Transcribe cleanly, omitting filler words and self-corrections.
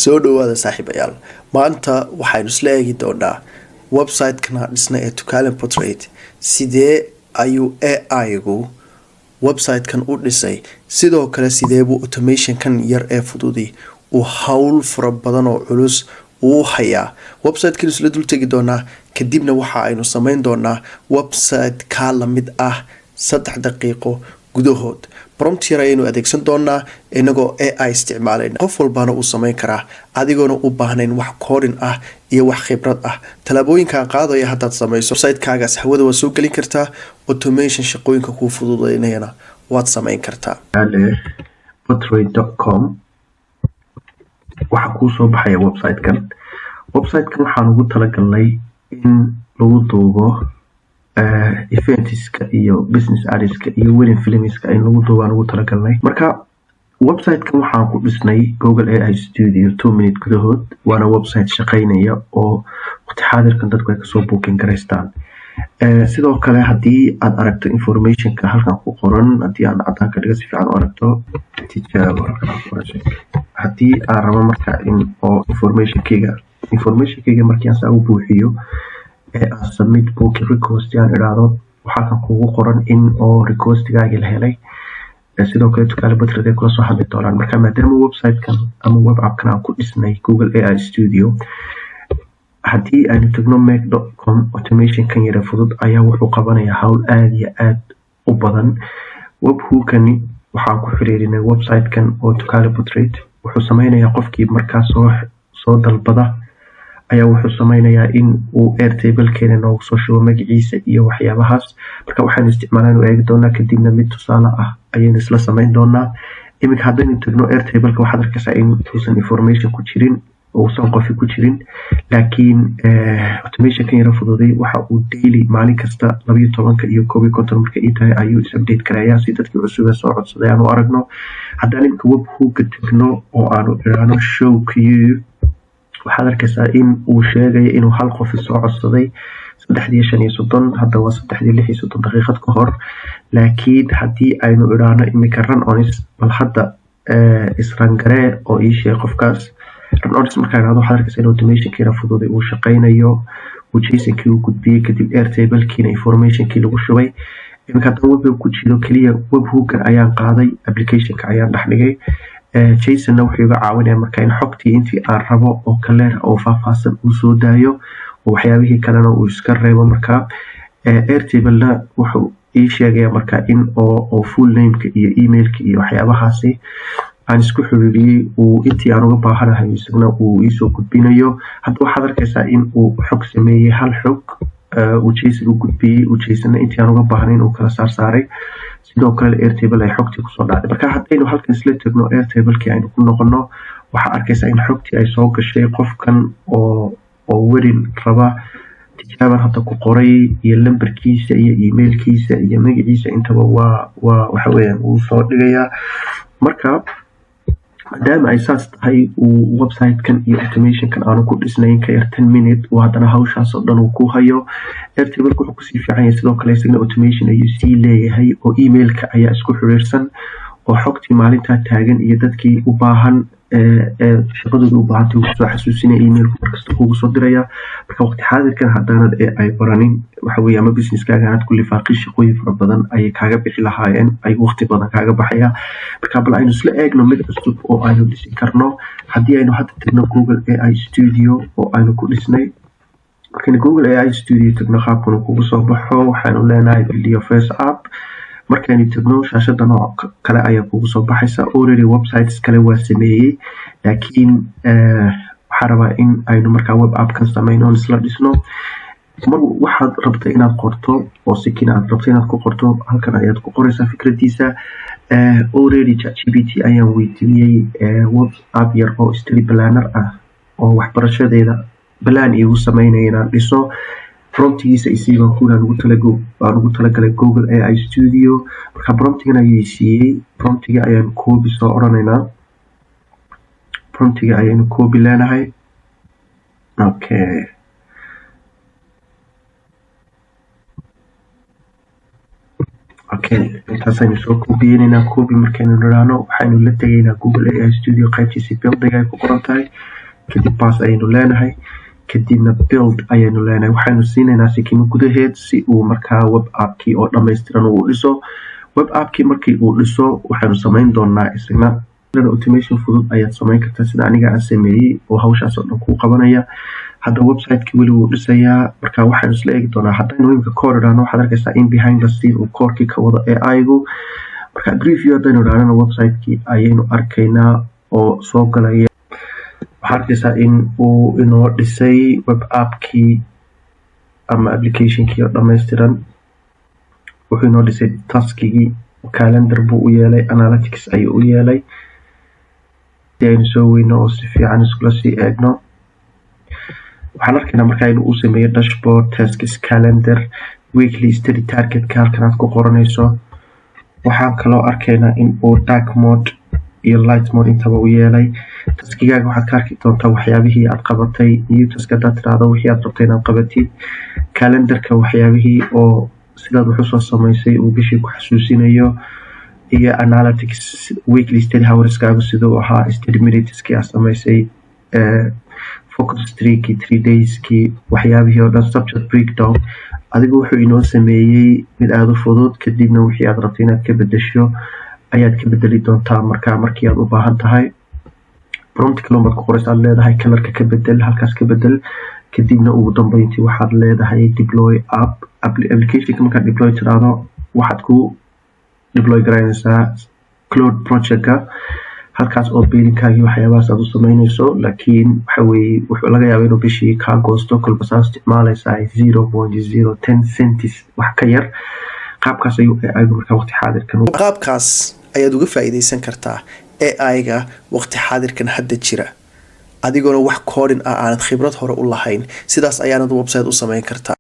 soo dhawaada saaxiibayaal. Maanta waxaynu isla eegi doonaa website-kana dhisna ee Tukaale Portrait. Sidee ayuu AI-gu website-kan u dhisay? Sidoo kale sidee buu automation-kan yar ee fududi uu hawl fara badan oo culus uu hayaa? Website-kan isla dul tegi doonaa, kadibna waxa aynu samayn doonaa website ka la mid ah 3 daqiiqo gudahood. prompt yar ayaynu adeegsan doonaa inagoo AI isticmaalayna. Qof walbana uu samayn karaa adigoona u baahnayn wax coding ah iyo wax khibrad ah. Talaabooyinka qaadaya haddaad samayso website-kaagas hawada waa soo gelin kartaa, automation shaqooyinka kuu fududeynayna waad samayn kartaa. portrait.com waxa kuu soo baxaya website-kan waxaan ugu talagalnay in lagu duubo eventska iyo business adska iyo wedding filmska in lagu duubaan ugu talagalnay. Marka website-kan waxaan ku dhisnay Google AI Studio 2 minute gudahood. Waana website shaqaynaya oo waqti xaadirkan dadku ay kasoo booking garaystaan. Sidoo kale haddii aad aragto informationka halkan ku qoran, haddii aad cadaanka dhiga si fiican u aragto tijaabo haddii aan rabo marka in oo informationkayga markii aan saa u buuxiyo submit booking request aan idhaahdo, waxaa kan kugu qoran in oo requestigaaga la helay. Sidoo kale Tukaale Portrait ay kula soo hadli doonaan. Marka maadaama website-kan ama web app-kan aan ku dhisnay Google AI Studio, haddii aynu tagno make.com automation-kan yara fudud ayaa wuxuu qabanayaa hawl aad iyo aad u badan. Webhook-kani waxaan ku xiriirinay website-kan oo Tukaale Portrait. Wuxuu sameynayaa qofkii markaa soo dalbada ayaa wuxuu sameynayaa in uu airtable-keena noogu soo shubo magaciisa iyo waxyaabahaas. Marka waxaan isticmaalaan u eegi doonaa, kadibna mid tusaale ah ayaynu isla samayn doonaa. Iminka haddaynu tagno airtable-ka waxaad arkaysaa in uusan information ku jirin, uusan qofi ku jirin, laakiin automation-kan yara fududay waxa uu daily maalin kasta 12 iyo 51 marka ii tahay ayuu is-update karayaa si dadkii cusub ee soo codsaday aanu aragno. Haddaan iminka webhook-ka tagno oo aanu idhaahno show queue, waxaad arkaysaa in uu sheegayo inuu hal qof soo codsaday 3:35, hadda waa 3:36 daqiiqad ka hor. Laakiin haddii aynu idhaahno iminka run honest, bal hadda israngaree oo ii sheeg qofkaas run honest markaa idhaahdo, waxaad arkaysaa in automation-kiina fududay uu shaqaynayo, uu JSON-kii u gudbiyey, kadib airtable-kiina information-kii lagu shubay. iminka haddaan webhook ku jiro keliya webhook-kan ayaan qaaday, application-ka ayaan dhex dhigay. JSON-na wuxuu iga caawinaya marka in xogtii intii aan rabo oo kaleer oo faahfaahsan uu soo daayo oo waxyaabihii kalena uu iska reebo. Marka airtable-na wuxuu ii sheegaya marka in oo full name-ka iyo email-ka iyo waxyaabahaasi aan isku xiriiriyey uu intii aan uga baahanahay isaguna uu ii soo gudbinayo. Hadda waxaad arkaysaa in uu xog sameeyey, hal xog uu JSON u gudbiyey, uu JSON-na intii aan uga baahnayn uu kala saaray. sidoo kale airtable ay xogtii kusoo dhacday. Marka haddaynu halkan isla tagno airtable-kii aynu ku noqono, waxaa arkaysaa in xogtii ay soo gashay qofkan oo wedding raba. Tijaaban hadda ku qoray iyo lambarkiisa iyo emailkiisa iyo magaciisa intaba waxa weeyaan uu soo dhigayaa. Marka maadaama ay saas tahay uu website-kan iyo automation-kan aanu ku dhisnayn ka yar 10 minute oo haddana hawshaas oo dhan uu ku hayo, airtable-ku wuxuu kusii fiican yahay. Sidoo kale isagana automation ayuu sii leeyahay oo email-ka ayaa isku xiriirsan oo xogtii maalintaa taagan iyo dadkii u baahan shaqadooda u baahantay uu soo xasuusinaya, email-ku markasta kugu soo diraya. Marka waqti xaadirkan haddaanad AI baranin, waxa weeye ama business-kaaga aad ku lifaaqi shaqooyin fara badan ayay kaaga bixi lahaayeen, ay waqti badan kaaga baxaya. Marka bal aynu isla eegno mid cusub oo aynu dhisi karno. Haddii aynu hadda tagno Google AI Studio oo aynu ku dhisnay, markaynu Google AI Studio tagno qaabkan kugu soo baxo, waxaanu leenahay build your first app. Markaynu tagno shaashada nooc kale ayaa kugu soo baxaysa. Already websites kale waa sameeyey, laakiin waxaan rabaa in aynu markaa web app-kan samayno isla dhisno. mar waxaad rabta inaad qorto oo sikin aad rabta inaad ku qorto, halkan ayaad ku qoraysaa fikradiisa. Already ChatGPT ayaan weydiiyey web app yar oo study planner ah oo waxbarashadeeda plan igu sameynaya inaan dhiso. promptigiisa isiiban kulan ugu talagalay Google AI Studio. Marka promptigan ayuu siiyey, promptiga ayaan copy soo oranaynaa. Promptiga ayaan copy leenahay. okay intaasaynu soo koobiyeynaynaa. copy markaynu niraano waxaynu la tegaynaa Google AI Studio qaybtiisa building ay ku qoran tahay, kadib pass ayaynu leenahay, kadibna build ayaynu leenahay. waxaynu siinaynaa sikimo gudaheed si uu markaa web appkii oo dhammaystiran uu dhiso. web appkii markii uu dhiso waxaynu samayn doonaa isagna automation fudud ayaad samayn kartaa sida aniga aan sameeyey oo hawshaas oo dhan kuu qabanaya. hadda website-kii weli wuu dhisayaa, marka waxaynu isla eegi doonaa haddaynu imika code idhaahno waxaad arkaysaa in behind the scene uu koorkii ka wado AI-gu. marka preview haddaynu idhahnana website-kii ayaynu arkaynaa oo soo galaya. waxaad arkaysaa in uu inoo dhisay web appkii ama applicationkii oo dhammaystiran. wuxuu inoo dhisay taskigii, calendar buu u yeelay, analytics ayuu u yeelay. si aynu soo weyno oo si fiican iskula sii eegno waxaan arkaynaa markaa inuu u sameeyo dashboard, tasks, calendar, weekly study targetka halkan aad ku qoranayso. waxaan kaloo arkaynaa in uu dark mode iyo light mode intaba u yeelay. taskigaaga waxaad ka arki doontaa waxyaabihii aad qabatay, new task haddaad tiraahdo wixii aad rabtay inaad qabatid. calendarka waxyaabihii oo sidaad wax usoo samaysay uu bishii ku xasuusinayo, iyo analytics weekly study hourskaagu siduu ahaa, study minuteski aad samaysay, focus streakii 3 dayskii, waxyaabihii oo dhan, subject breakdown. adigu wuxuu inoo sameeyey mid aada u fudud, kadibna wixii aad rabtay inaad ka bedesho ayaad ka bedeli doontaa markii aad u baahan tahay. prompt kaloo marka qoraysa aad leedahay kalarka ka bedel, halkaas ka bedel, kadibna ugu dambeyntii waxaad leedahay deploy app. applicationka markaad deploy tiraahdo waxaad ku deploy garaynaysaa cloud projectka, halkaas oo biilinkaagii waxyaabahaas aad u samaynayso. laakiin waxa weeye wuxuu laga yaabaa inuu bishii kaa goosto kolba saa isticmaalaysaa 0.010 centis wax ka yar. qaabkaas ayuu AI-gu markaa waqti xaadirkan qaabkaas ayaad uga faa'iidaysan kartaa AI-ga waqti xaadirkan hadda jira adigoona wax coding ah aanad khibrad hore u lahayn. sidaas ayaanad website u samayn kartaa.